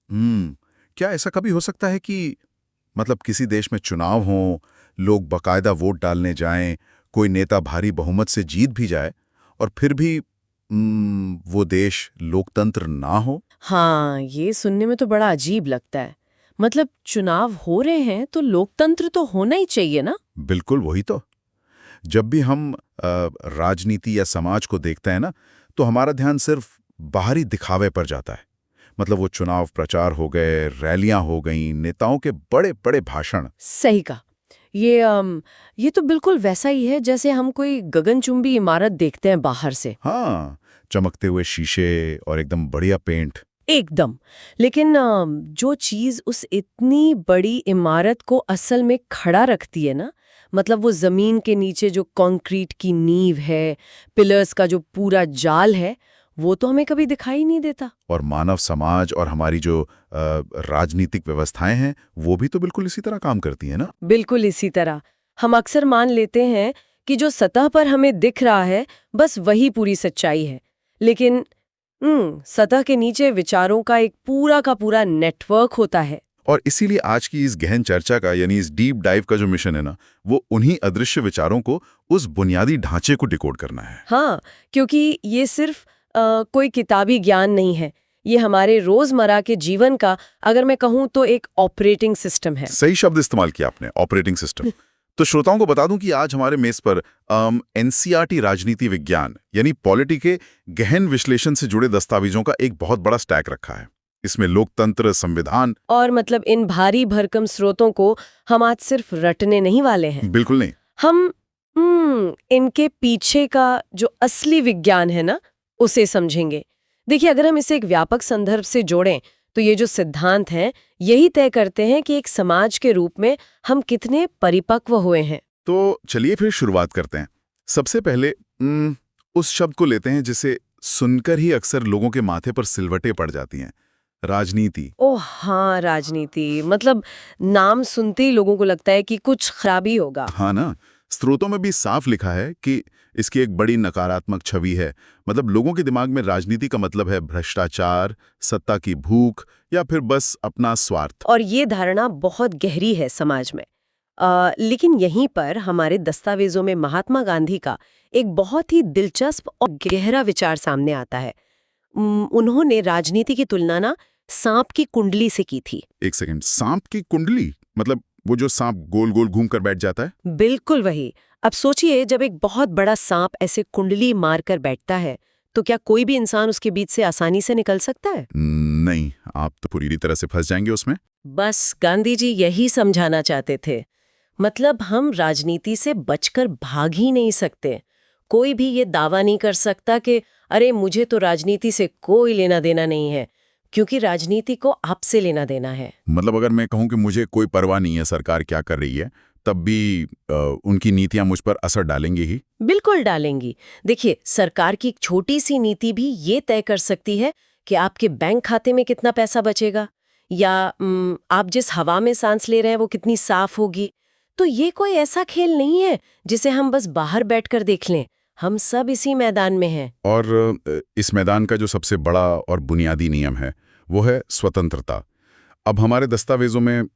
क्या ऐसा कभी हो सकता है कि मतलब किसी देश में चुनाव हों, लोग बकायदा वोट डालने जाएं, कोई नेता भारी बहुमत से जीत भी जाए और फिर भी वो देश लोकतंत्र ना हो? हाँ, ये सुनने में तो बड़ा अजीब लगता है। मतलब चुनाव हो रहे हैं तो लोकतंत्र तो होना ही चाहिए ना। बिल्कुल वही तो। जब भी हम राजनीति या समाज को देखते हैं ना, तो हमारा ध्यान सिर्फ बाहरी दिखावे पर जाता है। मतलब वो चुनाव प्रचार हो गए, रैलियां हो गईं, नेताओं के बड़े बड़े भाषण। सही कहा। ये तो बिल्कुल वैसा ही है जैसे हम कोई गगनचुंबी इमारत देखते हैं बाहर से। हाँ, चमकते हुए शीशे और एकदम बढ़िया पेंट। एकदम। लेकिन जो चीज उस इतनी बड़ी इमारत को असल में खड़ा रखती है ना, मतलब वो जमीन के नीचे जो कंक्रीट की नींव है, पिलर्स का जो पूरा जाल है, वो तो हमें कभी दिखाई नहीं देता। और मानव समाज और हमारी जो राजनीतिक व्यवस्थाएं हैं, वो भी तो बिल्कुल इसी तरह काम करती हैं ना। बिल्कुल इसी तरह हम अक्सर मान लेते हैं कि जो सतह पर हमें दिख रहा है बस वही पूरी सच्चाई है। लेकिन सतह के नीचे विचारों का एक पूरा का पूरा नेटवर्क होता है। और इसीलिए आज की इस गहन चर्चा का यानी इस डीप डाइव का जो मिशन है ना, वो उन्हीं अदृश्य विचारों को, उस बुनियादी ढांचे को डिकोड करना है। हाँ, क्योंकि ये सिर्फ कोई किताबी ज्ञान नहीं है। ये हमारे रोजमर्रा के जीवन का, अगर मैं कहूँ तो, एक ऑपरेटिंग सिस्टम है। सही शब्द इस्तेमाल किया आपने, ऑपरेटिंग सिस्टम। तो श्रोताओं को बता दूं कि आज हमारे मेज पर एनसीईआरटी राजनीति विज्ञान यानी पॉलिटी के गहन विश्लेषण से जुड़े दस्तावेजों का एक बहुत बड़ा स्टैक रखा है। इसमें लोकतंत्र, संविधान। और मतलब इन भारी भरकम स्रोतों को हम आज सिर्फ रटने नहीं वाले हैं। बिल्कुल नहीं। हम इनके पीछे का जो असली विज्ञान है ना, उसे समझेंगे। देखिए, अगर हम इसे एक व्यापक संदर्भ से जोड़ें तो ये जो सिद्धांत हैं यही तय करते हैं कि एक समाज के रूप में हम कितने परिपक्व हुए हैं। तो चलिए फिर शुरुआत करते हैं। सबसे पहले उस शब्द को लेते हैं जिसे सुनकर ही अक्सर लोगों के माथे पर सिलवटें पड़ जाती हैं, राजनीति। ओह हाँ, राजनीति। मतलब नाम सुनते ही लोगों को लगता है कि कुछ खराबी होगा। हाँ ना। स्रोतों में भी साफ लिखा है कि इसकी एक बड़ी नकारात्मक छवि है। मतलब लोगों के दिमाग में राजनीति का मतलब है भ्रष्टाचार, सत्ता की भूख या फिर बस अपना स्वार्थ। और ये धारणा बहुत गहरी है समाज में। लेकिन यहीं पर हमारे दस्तावेजों में महात्मा गांधी का एक बहुत ही दिलचस्प और गहरा विचार सामने आता है। उन्होंने राजनीति की तुलना ना सांप की कुंडली से की थी। एक सेकंड, सांप की कुंडली? मतलब वो जो सांप गोल गोल घूम कर बैठ जाता है? बिल्कुल वही। अब सोचिए, जब एक बहुत बड़ा सांप ऐसे कुंडली मारकर बैठता है तो क्या कोई भी इंसान उसके बीच से आसानी से निकल सकता है? नहीं, आप तो पूरी तरह से फंस जाएंगे उसमें। बस गांधी जी यही समझाना चाहते थे। मतलब हम राजनीति से बचकर भाग ही नहीं सकते। कोई भी ये दावा नहीं कर सकता कि अरे मुझे तो राजनीति से कोई लेना देना नहीं है, क्योंकि राजनीति को आपसे लेना देना है। मतलब अगर मैं कहूं कि मुझे कोई परवाह नहीं है सरकार क्या कर रही है, तब भी उनकी नीतियां मुझ पर असर डालेंगी ही। बिल्कुल डालेंगी। देखिए, सरकार की एक छोटी सी नीति भी ये तय कर सकती है कि आपके बैंक खाते में कितना पैसा बचेगा, या आप जिस हवा में सांस ले रहे हैं वो कितनी साफ होगी। तो ये कोई ऐसा खेल नहीं है जिसे हम बस बाहर बैठकर देख लें। हम सब इसी मैदान में हैं। और इस मैदान का जो सबसे बड़ा और बुनियादी नियम है वो है स्वतंत्रता। अब हमारे दस्तावेजों में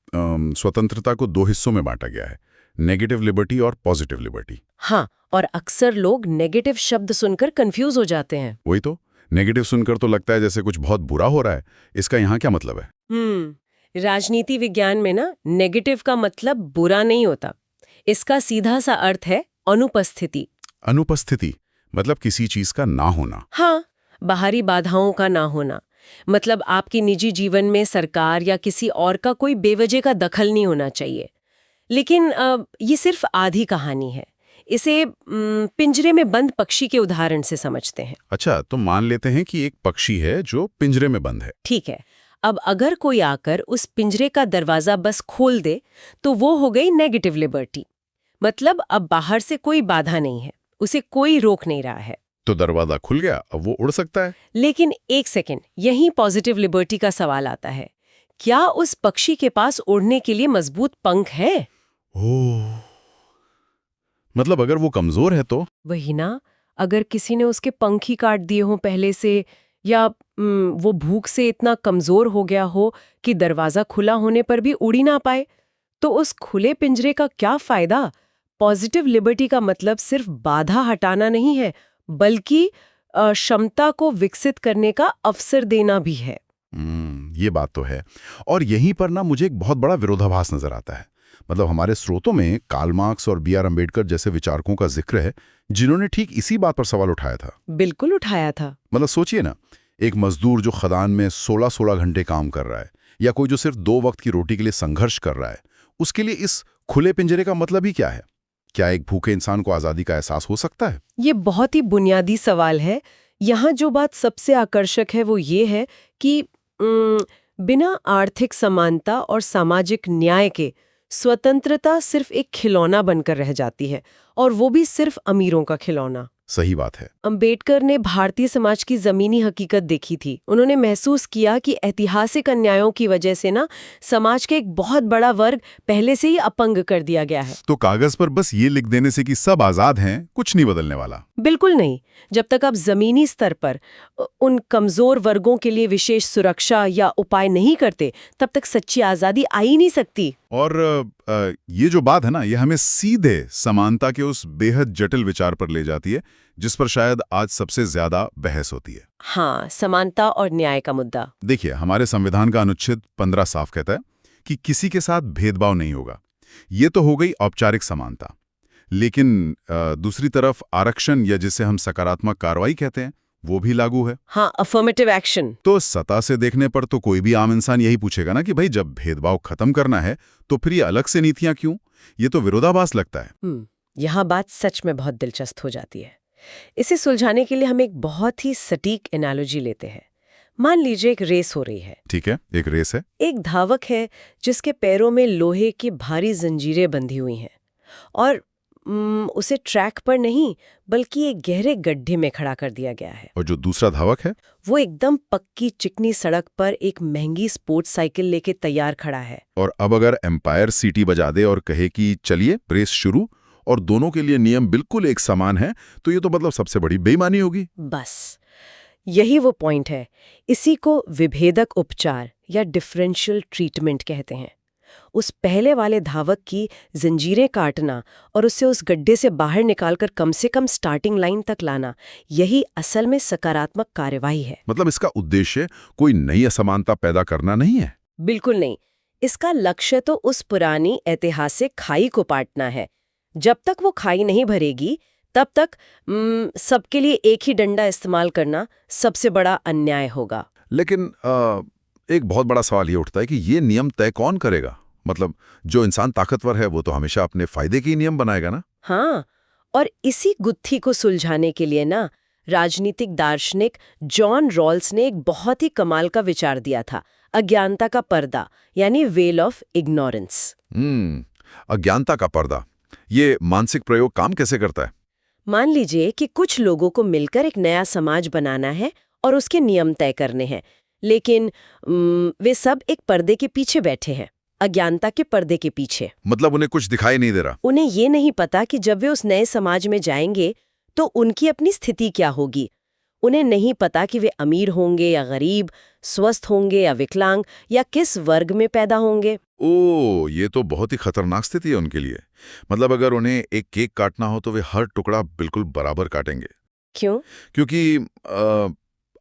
स्वतंत्रता को दो हिस्सों में बांटा गया है, नेगेटिव लिबर्टी और पॉजिटिव लिबर्टी। हाँ, और अक्सर लोग नेगेटिव शब्द सुनकर कंफ्यूज हो जाते हैं। वही तो, नेगेटिव सुनकर तो लगता है जैसे कुछ बहुत बुरा हो रहा है। इसका यहाँ क्या मतलब है? राजनीति विज्ञान में ना नेगेटिव का मतलब बुरा नहीं होता। इसका सीधा सा अर्थ है अनुपस्थिति। अनुपस्थिति मतलब किसी चीज का ना होना। हाँ, बाहरी बाधाओं का ना होना। मतलब आपके निजी जीवन में सरकार या किसी और का कोई बेवजह का दखल नहीं होना चाहिए। लेकिन ये सिर्फ आधी कहानी है। इसे पिंजरे में बंद पक्षी के उदाहरण से समझते हैं। अच्छा, तो मान लेते हैं कि एक पक्षी है जो पिंजरे में बंद है। ठीक है। अब अगर कोई आकर उस पिंजरे का दरवाजा बस खोल दे तो वो हो गई नेगेटिव लिबर्टी। मतलब अब बाहर से कोई बाधा नहीं है, उसे कोई रोक नहीं रहा है। तो दरवाजा खुल गया, अब वो उड़ सकता है। लेकिन एक सेकंड, यहीं पॉजिटिव लिबर्टी का सवाल आता है। क्या उस पक्षी के पास उड़ने के लिए मजबूत पंख है? ओह, मतलब अगर वो कमजोर है तो? वही ना, अगर किसी ने उसके पंख ही काट दिए हों पहले से, या वो भूख से इतना कमजोर हो गया हो कि दरवाजा खुला होने पर भी उड़ ही ना पाए, तो उस खुले पिंजरे का क्या फायदा? पॉजिटिव लिबर्टी का मतलब सिर्फ बाधा हटाना नहीं है, बल्कि क्षमता को विकसित करने का अवसर देना भी है। ये बात तो है। और यहीं पर ना मुझे एक बहुत बड़ा विरोधाभास नजर आता है। मतलब हमारे स्रोतों में कार्ल मार्क्स और बी आर अम्बेडकर जैसे विचारकों का जिक्र है, जिन्होंने ठीक इसी बात पर सवाल उठाया था। बिल्कुल उठाया था। मतलब सोचिए ना, एक मजदूर जो खदान में 16-16 घंटे काम कर रहा है, या कोई जो सिर्फ 2 वक्त की रोटी के लिए संघर्ष कर रहा है, उसके लिए इस खुले पिंजरे का मतलब ही क्या है? क्या एक भूखे इंसान को आज़ादी का एहसास हो सकता है? ये बहुत ही बुनियादी सवाल है। यहाँ जो बात सबसे आकर्षक है वो ये है कि बिना आर्थिक समानता और सामाजिक न्याय के स्वतंत्रता सिर्फ एक खिलौना बनकर रह जाती है, और वो भी सिर्फ अमीरों का खिलौना। सही बात है। अंबेडकर ने भारतीय समाज की जमीनी हकीकत देखी थी। उन्होंने महसूस किया कि ऐतिहासिक अन्यायों की वजह से ना समाज के एक बहुत बड़ा वर्ग पहले से ही अपंग कर दिया गया है। तो कागज पर बस ये लिख देने से कि सब आजाद हैं, कुछ नहीं बदलने वाला। बिल्कुल नहीं। जब तक आप जमीनी स्तर पर उन कमजोर वर्गों के लिए विशेष सुरक्षा या उपाय नहीं करते, तब तक सच्ची आजादी आ ही नहीं सकती। और ये जो बात है ना, ये हमें सीधे समानता के उस बेहद जटिल विचार पर ले जाती है, जिस पर शायद आज सबसे ज्यादा बहस होती है। हाँ, समानता और न्याय का मुद्दा। देखिए, हमारे संविधान का अनुच्छेद 15 साफ कहता है कि किसी के साथ भेदभाव नहीं होगा। ये तो हो गई औपचारिक समानता। लेकिन दूसरी तरफ आरक्षण, या जिसे हम सकारात्मक कार्रवाई कहते हैं, वो भी लागू है। हाँ, अफर्मेटिव एक्शन। तो सतह से देखने पर तो कोई भी आम इंसान यही पूछेगा ना कि भाई जब भेदभाव खत्म करना है तो फिर ये अलग से नीतियां क्यों? ये तो विरोधाभास लगता है। यहाँ बात सच में बहुत दिलचस्प हो जाती है। इसे सुलझाने के लिए हम एक बहुत ही सटीक एनालॉजी लेते हैं। मान लीजिए एक रेस हो रही है। ठीक है, एक रेस है। एक धावक है जिसके पैरों में लोहे की भारी जंजीरें बंधी हुई हैं, और उसे ट्रैक पर नहीं बल्कि एक गहरे गड्ढे में खड़ा कर दिया गया है। और जो दूसरा धावक है, वो एकदम पक्की चिकनी सड़क पर एक महंगी स्पोर्ट्स साइकिल लेके तैयार खड़ा है। और अब अगर एम्पायर सीटी बजा दे और कहे कि चलिए रेस शुरू, और दोनों के लिए नियम बिल्कुल एक समान है, तो ये तो मतलब सबसे बड़ी बेईमानी होगी। बस यही वो पॉइंट है। इसी को विभेदक उपचार या डिफरेंशियल ट्रीटमेंट कहते हैं। उस पहले वाले धावक की जंजीरें काटना और उसे उस गड्ढे से बाहर निकालकर कम से कम स्टार्टिंग लाइन तक लाना, यही असल में सकारात्मक कार्यवाही है। मतलब इसका उद्देश्य कोई नई असमानता पैदा करना नहीं है। बिल्कुल नहीं। इसका लक्ष्य तो उस पुरानी ऐतिहासिक खाई को पाटना है। जब तक वो खाई नहीं भरेगी, तब तक सबके लिए एक ही डंडा इस्तेमाल करना सबसे बड़ा अन्याय होगा। लेकिन एक बहुत बड़ा सवाल ये उठता है कि ये नियम तय कौन करेगा? मतलब जो इंसान ताकतवर है वो तो हमेशा अपने फायदे के नियम बनाएगा ना। हाँ, और इसी गुत्थी को सुलझाने के लिए ना राजनीतिक दार्शनिक जॉन रॉल्स ने एक बहुत ही कमाल का विचार दिया था, अज्ञानता का पर्दा, यानी वेल ऑफ इग्नोरेंस। अज्ञानता का पर्दा, ये मानसिक प्रयोग काम कैसे करता है? मान लीजिए कि कुछ लोगों को मिलकर एक नया समाज बनाना है और उसके नियम तय करने हैं, लेकिन वे सब एक पर्दे के पीछे बैठे हैं, अज्ञानता के पर्दे के पीछे। मतलब उन्हें कुछ दिखाई नहीं दे रहा। उन्हें ये नहीं पता कि जब वे उस नए समाज में जाएंगे तो उनकी अपनी स्थिति क्या होगी। उन्हें नहीं पता कि वे अमीर होंगे या गरीब, स्वस्थ होंगे या विकलांग, या किस वर्ग में पैदा होंगे। ओह, ये तो बहुत ही खतरनाक स्थिति है उनके लिए। मतलब अगर उन्हें एक केक काटना हो तो वे हर टुकड़ा बिल्कुल बराबर काटेंगे। क्यों? क्योंकि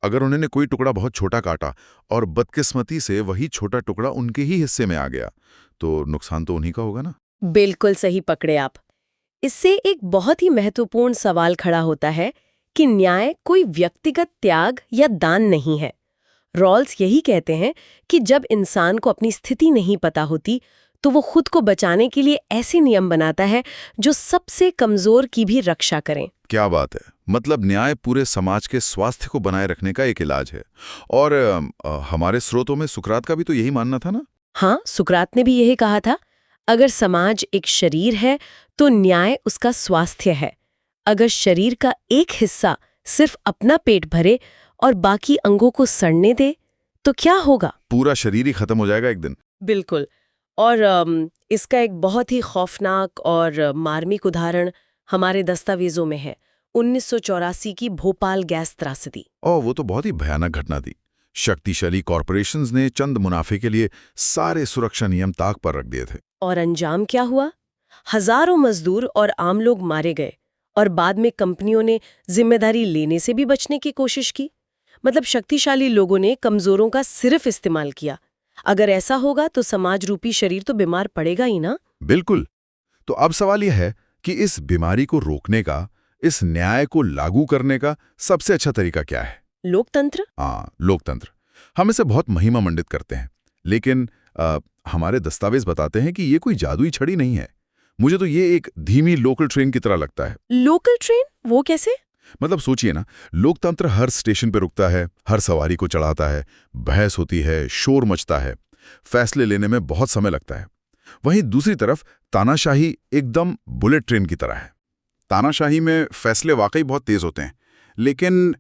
अगर उन्होंने कोई टुकड़ा बहुत छोटा काटा और बदकिस्मती से वही छोटा टुकड़ा उनके ही हिस्से में आ गया, तो नुकसान तो उन्हीं का होगा ना। बिल्कुल सही पकड़े आप। इससे एक बहुत ही महत्वपूर्ण सवाल खड़ा होता है कि न्याय कोई व्यक्तिगत त्याग या दान नहीं है। रॉल्स यही कहते हैं कि जब इंसान को अपनी स्थिति नहीं पता होती, तो वो खुद को बचाने के लिए ऐसे नियम बनाता है जो सबसे कमजोर की भी रक्षा करें। क्या बात है। मतलब न्याय पूरे समाज के स्वास्थ्य को बनाए रखने का एक इलाज है। और हमारे स्रोतों में सुकरात का भी तो यही मानना था ना। हाँ, सुकरात ने भी यही कहा था, अगर समाज एक शरीर है तो न्याय उसका स्वास्थ्य है। अगर शरीर का एक हिस्सा सिर्फ अपना पेट भरे और बाकी अंगों को सड़ने दे तो क्या होगा? पूरा शरीर ही खत्म हो जाएगा एक दिन। बिल्कुल। और इसका एक बहुत ही खौफनाक और मार्मिक उदाहरण हमारे दस्तावेजों में है। 1984 की भोपाल गैस त्रासदी। और वो तो बहुत ही भयानक घटना थी। शक्तिशाली कॉरपोरेशंस ने चंद मुनाफे के लिए सारे सुरक्षा नियम ताक पर रख दिए थे। और अंजाम क्या हुआ? हजारों मजदूर और आम लोग मारे गए और बाद में कंपनियों ने जिम्मेदारी लेने से भी बचने की कोशिश की। मतलब शक्तिशाली लोगों ने कमजोरों का सिर्फ इस्तेमाल किया। अगर ऐसा होगा तो समाज रूपी शरीर तो बीमार पड़ेगा ही ना। बिल्कुल। तो अब सवाल यह है कि इस बीमारी को रोकने का, इस न्याय को लागू करने का सबसे अच्छा तरीका क्या है? लोकतंत्र। हाँ, लोकतंत्र। हम इसे बहुत महिमा मंडित करते हैं, लेकिन हमारे दस्तावेज बताते हैं कि ये कोई जादुई छड़ी नहीं है। मुझे तो ये एक धीमी लोकल ट्रेन की तरह लगता है। Local train? वो कैसे? मतलब सोचिए ना, लोकतंत्र हर स्टेशन पे रुकता है, हर सवारी को चढ़ाता है, बहस होती है, शोर मचता है, फैसले लेने में बहुत समय लगता है। वहीं दूसरी तरफ तानाशाही एकदम बुलेट ट्रेन की तरह है। तानाशाही में फैसले वाकई बहुत तेज होते हैं, लेकिन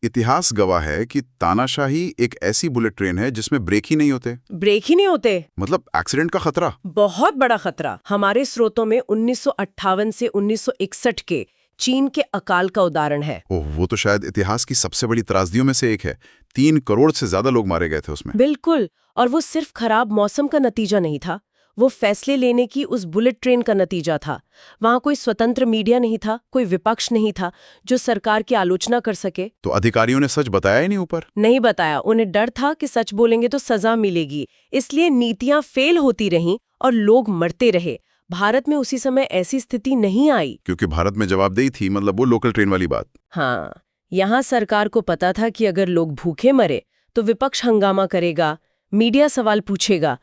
इतिहास गवाह है कि तानाशाही एक ऐसी बुलेट ट्रेन है जिसमें ब्रेक ही नहीं होते। ब्रेक ही नहीं होते? मतलब एक्सीडेंट का खतरा। बहुत बड़ा खतरा। हमारे स्रोतों में 1958 से 1961 के चीन के अकाल का उदाहरण है। ओह, वो तो शायद इतिहास की सबसे बड़ी त्रासदियों में से एक है। 3 करोड़ से ज्यादा लोग मारे गए थे उसमें। बिल्कुल। और वो सिर्फ खराब मौसम का नतीजा नहीं था, वो फैसले लेने की उस बुलेट ट्रेन का नतीजा था। वहां कोई स्वतंत्र मीडिया नहीं था, कोई विपक्ष नहीं था जो सरकार की आलोचना कर सके। तो अधिकारियों ने सच बताया ही नहीं ऊपर? नहीं बताया। उन्हें डर था कि सच बोलेंगे तो सजा मिलेगी, इसलिए नीतियां फेल होती रहीं और लोग मरते रहे। भारत में उसी समय ऐसी स्थिति नहीं आई। क्योंकि भारत में जवाबदेही थी, मतलब वो लोकल ट्रेन वाली बात। हाँ, यहाँ सरकार को पता था कि अगर लोग भूखे मरे तो विपक्ष हंगामा करेगा, मीडिया सवाल पूछेगा।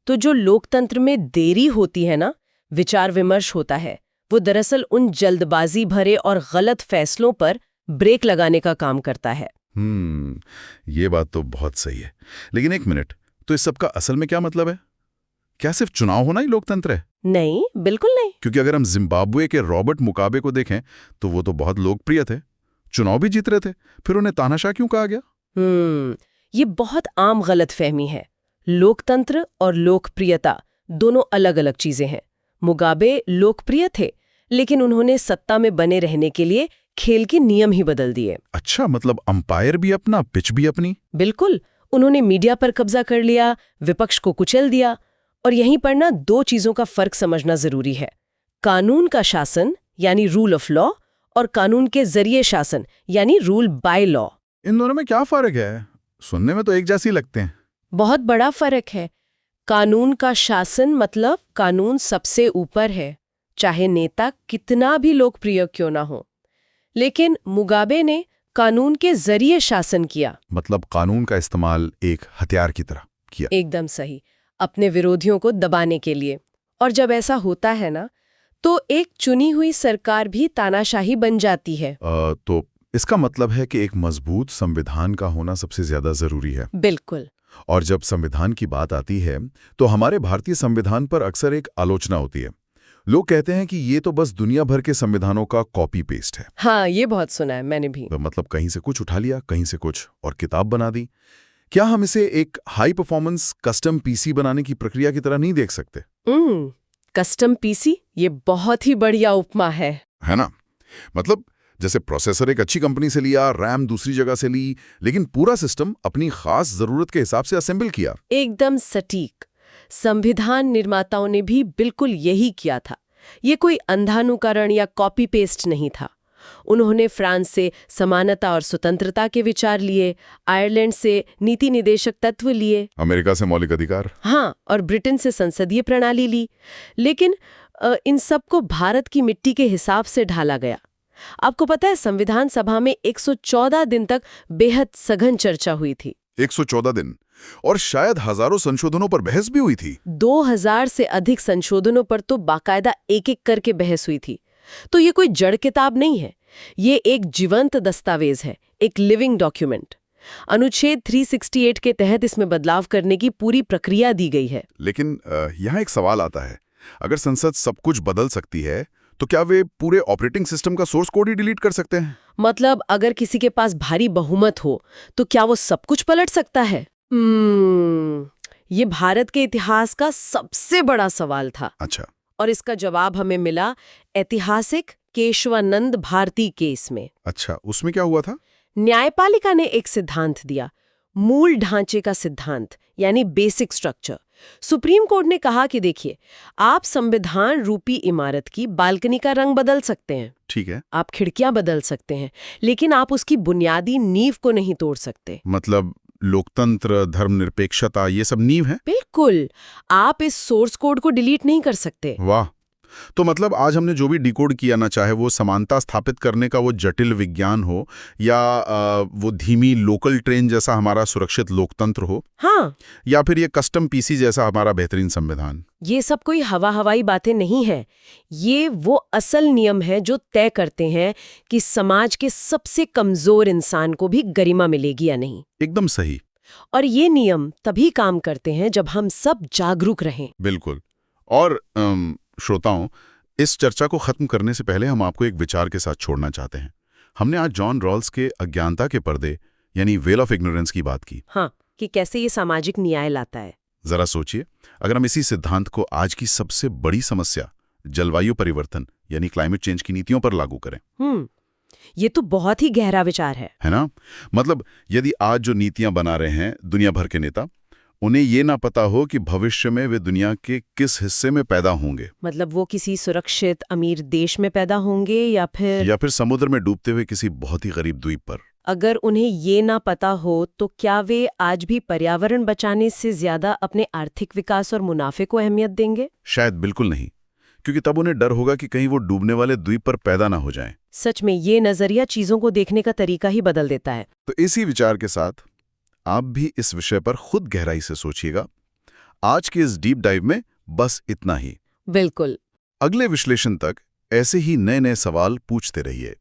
तो जो लोकतंत्र में देरी होती है ना, विचार विमर्श होता है, वो दरअसल उन जल्दबाजी भरे और गलत फैसलों पर ब्रेक लगाने का काम करता है। ये बात तो बहुत सही है। लेकिन एक मिनट, तो इस सब का असल में क्या मतलब है? क्या सिर्फ चुनाव होना ही लोकतंत्र है? नहीं, बिल्कुल नहीं। क्योंकि अगर हम जिम्बाब्वे के रॉबर्ट मुगाबे को देखें तो वो तो बहुत लोकप्रिय थे, चुनाव भी जीत रहे थे, फिर उन्हें तानाशाह क्यों कहा गया? ये बहुत आम गलतफहमी है। लोकतंत्र और लोकप्रियता दोनों अलग अलग चीजें हैं। मुगाबे लोकप्रिय थे, लेकिन उन्होंने सत्ता में बने रहने के लिए खेल के नियम ही बदल दिए। अच्छा, मतलब अंपायर भी अपना, पिच भी अपनी। बिल्कुल। उन्होंने मीडिया पर कब्जा कर लिया, विपक्ष को कुचल दिया। और यहीं पर ना दो चीजों का फर्क समझना जरूरी है। कानून का शासन यानी रूल ऑफ लॉ और कानून के जरिए शासन यानी रूल बाय लॉ। इन दोनों में क्या फर्क है? सुनने में तो एक जैसी लगते हैं। बहुत बड़ा फर्क है। कानून का शासन मतलब कानून सबसे ऊपर है, चाहे नेता कितना भी लोकप्रिय क्यों ना हो। लेकिन मुगाबे ने कानून के जरिए शासन किया। मतलब कानून का इस्तेमाल एक हथियार की तरह किया। एकदम सही, अपने विरोधियों को दबाने के लिए। और जब ऐसा होता है ना, तो एक चुनी हुई सरकार भी तानाशाही बन जाती है। तो इसका मतलब है कि एक मजबूत संविधान का होना सबसे ज्यादा जरूरी है। बिल्कुल। और जब संविधान की बात आती है तो हमारे भारतीय संविधान पर अक्सर एक आलोचना होती है। लोग कहते हैं कि ये तो बस दुनिया भर के संविधानों का कॉपी पेस्ट है। हाँ, ये बहुत सुना है मैंने भी। तो मतलब कहीं से कुछ उठा लिया, कहीं से कुछ और किताब बना दी। क्या हम इसे एक हाई परफॉर्मेंस कस्टम पीसी बनाने की प्रक्रिया की तरह नहीं देख सकते? कस्टम पीसी, ये बहुत ही बढ़िया उपमा है ना? मतलब जैसे प्रोसेसर एक अच्छी कंपनी से लिया, रैम दूसरी जगह से ली, लेकिन पूरा सिस्टम अपनी खास जरूरत के हिसाब से असेंबल किया। एकदम सटीक। संविधान निर्माताओं ने भी बिल्कुल यही किया था। ये कोई अंधानुकरण या कॉपी पेस्ट नहीं था। उन्होंने फ्रांस से समानता और स्वतंत्रता के विचार लिए, आयरलैंड से नीति निदेशक तत्व लिए, अमेरिका से मौलिक अधिकार, हाँ, और ब्रिटेन से संसदीय प्रणाली ली। लेकिन इन सबको भारत की मिट्टी के हिसाब से ढाला गया। आपको पता है, संविधान सभा में 114 दिन तक बेहद सघन चर्चा हुई थी। 114 दिन, और शायद हजारों संशोधनों पर बहस भी हुई थी। 2000 से अधिक संशोधनों पर तो बाकायदा एक-एक करके बहस हुई थी। तो ये कोई जड़ किताब नहीं है, ये एक जीवंत दस्तावेज है, एक लिविंग डॉक्यूमेंट। अनुच्छेद 368 के तहत इसमें बदलाव करने की पूरी प्रक्रिया दी गई है। लेकिन यहाँ एक सवाल आता है, अगर संसद सब कुछ बदल सकती है तो क्या वे पूरे ऑपरेटिंग सिस्टम का सोर्स कोड ही डिलीट कर सकते हैं? मतलब अगर किसी के पास भारी बहुमत हो तो क्या वो सब कुछ पलट सकता है? ये भारत के इतिहास का सबसे बड़ा सवाल था। अच्छा। और इसका जवाब हमें मिला ऐतिहासिक केशवानंद भारती केस में। अच्छा, उसमें क्या हुआ था? न्यायपालिका ने एक सिद्धांत दिया, मूल ढांचे का सिद्धांत, यानी बेसिक स्ट्रक्चर। सुप्रीम कोर्ट ने कहा कि देखिए, आप संविधान रूपी इमारत की बालकनी का रंग बदल सकते हैं, ठीक है। आप खिड़कियां बदल सकते हैं, लेकिन आप उसकी बुनियादी नींव को नहीं तोड़ सकते। मतलब लोकतंत्र, धर्मनिरपेक्षता, ये सब नींव है? बिल्कुल, आप इस सोर्स कोड को डिलीट नहीं कर सकते। वाह। तो मतलब आज हमने जो भी डिकोड किया ना, चाहे वो समानता स्थापित करने का वो जटिल विज्ञान हो या वो धीमी लोकल ट्रेन जैसा हमारा सुरक्षित लोकतंत्र हो, हाँ, या फिर ये कस्टम पीसी जैसा हमारा बेहतरीन संविधान, ये सब कोई हवाई बातें नहीं है। ये वो असल नियम है जो तय करते हैं कि समाज के सबसे कमजोर इंसान को भी गरिमा मिलेगी या नहीं। एकदम सही। और ये नियम तभी काम करते हैं जब हम सब जागरूक रहें। बिल्कुल। और श्रोताओं, इस चर्चा को खत्म करने से पहले हम आपको एक विचार के साथ छोड़ना चाहते हैं। हमने आज जॉन रॉल्स के अज्ञानता के पर्दे यानी वेल ऑफ इग्नोरेंस की बात की। हाँ, कि कैसे ये सामाजिक न्याय लाता है। जरा सोचिए, अगर हम इसी सिद्धांत को आज की सबसे बड़ी समस्या जलवायु परिवर्तन यानी क्लाइमेट चेंज की नीतियों पर लागू करें। ये तो बहुत ही गहरा विचार है ना? मतलब यदि आज जो नीतियां बना रहे हैं दुनिया भर के नेता, उन्हें ये ना पता हो कि भविष्य में वे दुनिया के किस हिस्से में पैदा होंगे, मतलब वो किसी सुरक्षित अमीर देश में पैदा होंगे या फिर समुद्र में डूबते हुए किसी बहुत ही गरीब द्वीप पर। अगर उन्हें ये ना पता हो तो क्या वे आज भी पर्यावरण बचाने से ज्यादा अपने आर्थिक विकास और मुनाफे को अहमियत देंगे? शायद बिल्कुल नहीं, क्योंकि तब उन्हें डर होगा कि कहीं वो डूबने वाले द्वीप पर पैदा ना हो जाएं। सच में ये नजरिया चीजों को देखने का तरीका ही बदल देता है। तो इसी विचार के साथ आप भी इस विषय पर खुद गहराई से सोचिएगा। आज के इस डीप डाइव में बस इतना ही। बिल्कुल। अगले विश्लेषण तक ऐसे ही नए नए सवाल पूछते रहिए।